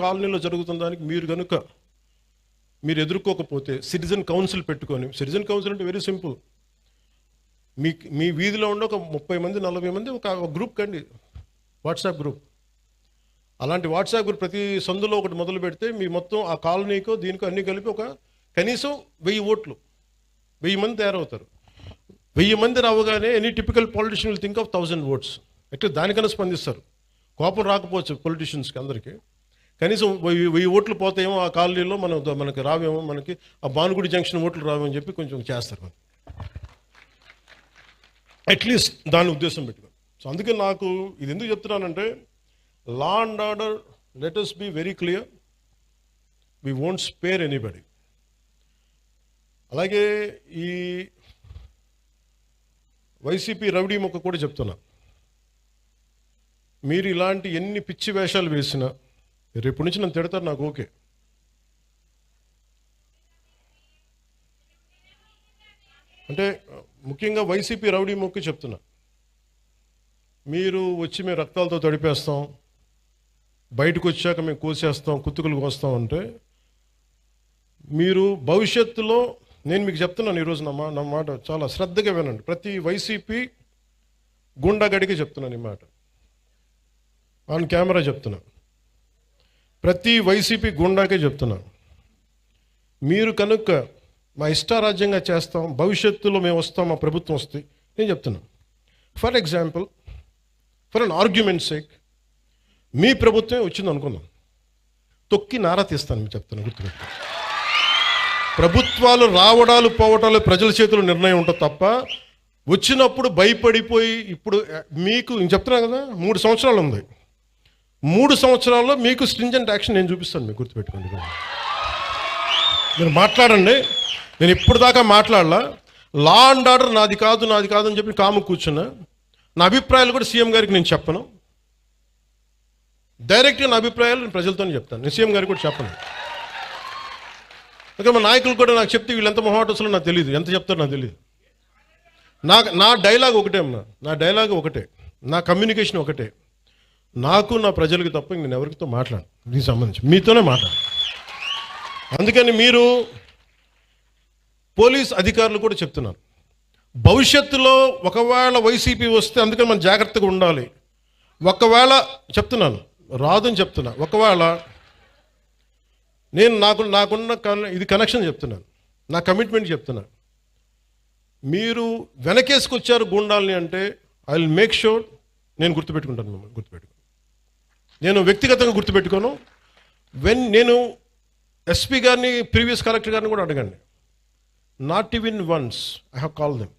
కాలనీలో జరుగుతున్న దానికి మీరు ఎదుర్కోకపోతే సిటిజన్ కౌన్సిల్ పెట్టుకొని, సిటిజన్ కౌన్సిల్ అంటే వెరీ సింపుల్, మీ వీధిలో ఉండే ఒక 30 మంది 40 మంది ఒక గ్రూప్ కండి, వాట్సాప్ గ్రూప్. అలాంటి వాట్సాప్ గ్రూప్ ప్రతి సందులో ఒకటి మొదలు పెడితే మీ మొత్తం ఆ కాలనీకో దీనికో అన్నీ కలిపి ఒక కనీసం 1000 ఓట్లు, 1000 మంది తయారవుతారు. 1000 మంది రావగానే any typical politician will think of 1000 votes. ఎట్లా దానికన్నా స్పందిస్తారు. కోపం రాకపోవచ్చు పొలిటీషియన్స్కి అందరికీ, కనీసం 1000 ఓట్లు పోతాయేమో ఆ కాలనీలో, మనకి రావేమో, మనకి ఆ భానుగుడి జంక్షన్ ఓట్లు రావేమో అని చెప్పి కొంచెం చేస్తారు. అట్లీస్ట్ దాని ఉద్దేశం పెట్టుకో. సో అందుకే నాకు ఇది ఎందుకు చెప్తున్నానంటే, law and order, let us be very clear, we won't spare anybody. అలాగే ఈ వైసీపీ రౌడీ మొక్క కూడా చెప్తున్నా, మీరు ఇలాంటి ఎన్ని పిచ్చి వేషాలు వేసినా రేపు నుంచి నన్ను తిడతారు, నాకు ఓకే. అంటే ముఖ్యంగా వైసీపీ రౌడీ మొక్కి చెప్తున్నా, మీరు వచ్చి మేము రక్తాలతో తడిపేస్తాం, బయటకు వచ్చాక మేము కోసేస్తాం, కుత్తుకులు కోస్తాం అంటే, మీరు భవిష్యత్తులో, నేను మీకు చెప్తున్నాను ఈరోజు నా మాట చాలా శ్రద్ధగా వినండి. ప్రతి వైసీపీ గుండాగడికి చెప్తున్నాను ఈ మాట, ఆన్ కెమెరా చెప్తున్నా, ప్రతి వైసీపీ గుండాకే చెప్తున్నా, మీరు కనుక మా ఇష్టారాజ్యంగా చేస్తాం, భవిష్యత్తులో మేము వస్తాం, మా ప్రభుత్వం వస్తే, నేను చెప్తున్నాను. For example, for an argument sake, మీ ప్రభుత్వమే వచ్చింది అనుకుందాం, తొక్కి నారా తీస్తాను మీకు చెప్తాను, గుర్తుపెట్టు. ప్రభుత్వాలు రావడాలు పోవటాలు ప్రజల చేతుల్లో నిర్ణయం ఉంటుంది తప్ప, వచ్చినప్పుడు భయపడిపోయి, ఇప్పుడు మీకు నేను చెప్తున్నా కదా, 3 సంవత్సరాలు ఉంది, 3 సంవత్సరాల్లో మీకు స్ట్రింజెంట్ యాక్షన్ నేను చూపిస్తాను, మీకు గుర్తుపెట్టుకోండి. మీరు మాట్లాడండి, నేను ఇప్పుడు దాకా మాట్లాడలా. లా అండ్ ఆర్డర్ నాది కాదు అని చెప్పి కాము కూర్చున్నా. నా అభిప్రాయాలు కూడా సీఎం గారికి నేను చెప్పను, డైరెక్ట్గా నా అభిప్రాయాలు నేను ప్రజలతోనే చెప్తాను, నేను సీఎం గారికి కూడా చెప్పను. ఓకే, మా నాయకులు కూడా నాకు చెప్తే వీళ్ళు ఎంత మొహాటోసులో నాకు తెలియదు, ఎంత చెప్తారో నాకు తెలియదు. నా డైలాగ్ ఒకటే అమ్మా, నా డైలాగ్ ఒకటే, నా కమ్యూనికేషన్ ఒకటే, నాకు నా ప్రజలకి తప్ప నేను ఎవరితో మాట్లాడు, దీనికి సంబంధించి మీతోనే మాట్లాడు. అందుకని మీరు పోలీస్ అధికారులు కూడా చెప్తున్నారు, భవిష్యత్తులో ఒకవేళ వైసీపీ వస్తే, అందుకని మనం జాగ్రత్తగా ఉండాలి. ఒకవేళ చెప్తున్నాను, రాదని చెప్తున్నా, ఒకవేళ నేను నాకున్న ఇది కనెక్షన్ చెప్తున్నాను, నా కమిట్మెంట్ చెప్తున్నాను. మీరు వెనకేసుకొచ్చారు గూండాల్ని అంటే, ఐ విల్ మేక్ షూర్ నేను గుర్తుపెట్టుకుంటాను, మిమ్మల్ని గుర్తుపెట్టుకో, నేను వ్యక్తిగతంగా గుర్తుపెట్టుకోను. నేను ఎస్పీ గారిని, ప్రీవియస్ కలెక్టర్ గారిని కూడా అడగండి, not even once I have call them,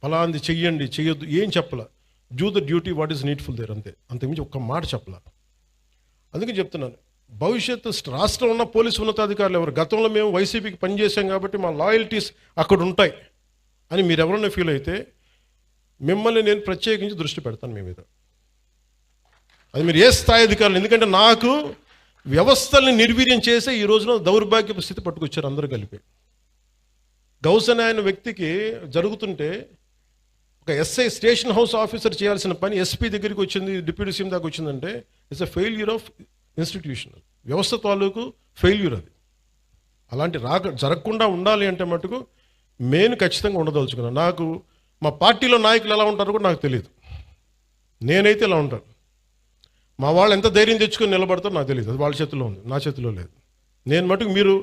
ఫలాంది చెయ్యండి చెయ్యొద్దు ఏం చెప్పాల, do the duty what is needful there, అంతకుమించి ఒక్క మాట చెప్పాల. అందుకే చెప్తున్నాను, భవిష్యత్తు రాష్ట్రంలో ఉన్న పోలీసు ఉన్నతాధికారులు ఎవరు, గతంలో మేము వైసీపీకి పనిచేసాం కాబట్టి మా లాయల్టీస్ అక్కడ ఉంటాయి అని మీరు ఎవరైనా ఫీల్ అయితే, మిమ్మల్ని నేను ప్రత్యేకించి దృష్టి పెడతాను మీ మీద. అది మీరు ఏ స్థాయి అధికారులు, ఎందుకంటే నాకు వ్యవస్థల్ని నిర్వీర్యం చేసే ఈ రోజున దౌర్భాగ్యపు స్థితి పట్టుకొచ్చారు అందరూ కలిపి. గౌసన్ అనే వ్యక్తికి జరుగుతుంటే, ఒక ఎస్ఐ స్టేషన్ హౌస్ ఆఫీసర్ చేయాల్సిన పని ఎస్పీ దగ్గరికి వచ్చింది, డిప్యూటీ సీఎం దాకా వచ్చిందంటే, it's a failure of institution, వ్యవస్థ తాలూకు ఫెయిల్యూర్ అది. అలాంటి జరగకుండా ఉండాలి అంటే మటుకు నేను ఖచ్చితంగా ఉండదలుచుకున్నాను. నాకు మా పార్టీలో నాయకులు ఎలా ఉంటారో కూడా నాకు తెలియదు, నేనైతే ఇలా ఉంటాను. మా వాళ్ళు ఎంత ధైర్యం తెచ్చుకొని నిలబడతారో నాకు తెలియదు, అది వాళ్ళ చేతిలో ఉంది, నా చేతిలో లేదు. నేను మటుకు, మీరు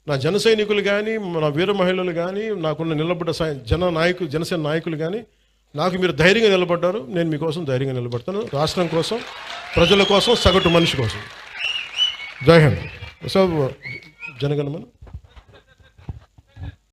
నా జన సైనికులు కానీ, నా వీర మహిళలు కానీ, నాకున్న నిలబడ్డ జనసేన నాయకులు కానీ, నాకు మీరు ధైర్యంగా నిలబడ్డారు, నేను మీకోసం ధైర్యంగా నిలబడతాను, రాష్ట్రం కోసం, ప్రజల కోసం, సగటు మనిషి కోసం. జై హింద్. జనగణమన.